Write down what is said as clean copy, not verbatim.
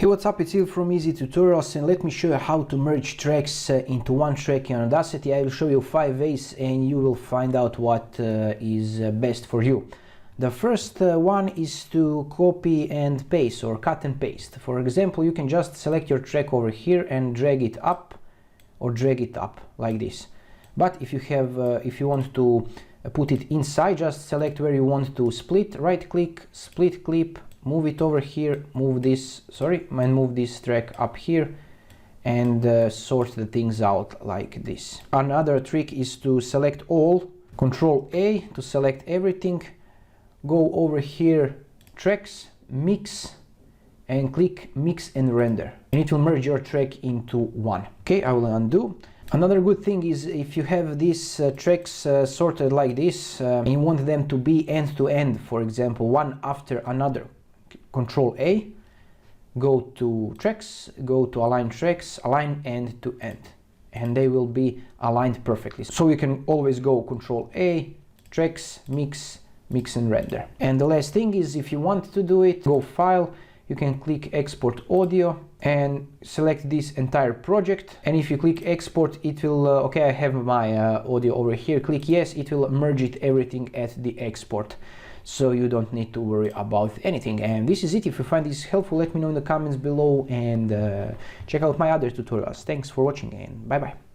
Hey, what's up, it's Il from Easy Tutorials, and let me show you how to merge tracks into one track in Audacity. I will show you 5 ways and you will find out what is best for you. The first one is to copy and paste or cut and paste. For example, you can just select your track over here and drag it up or drag it up like this. But if you want to put it inside, just select where you want to split, right click, split clip, move it over here, move this track up here, and sort the things out like this. Another trick is to select all, Control A to select everything, go over here, tracks, mix, and click mix and render, and it will merge your track into one. Okay, I will undo. Another good thing is if you have these tracks sorted like this and you want them to be end to end, for example, one after another, Control A, go to tracks, go to align tracks, align end to end, and they will be aligned perfectly. So you can always go Control A, tracks, mix, mix and render. And the last thing is, if you want to do it, go File, you can click Export Audio and select this entire project. And if you click Export, it will, okay, I have my audio over here, click Yes, it will merge it everything at the export. So you don't need to worry about anything. And this is it. If you find this helpful, let me know in the comments below, and check out my other tutorials. Thanks for watching, and bye bye.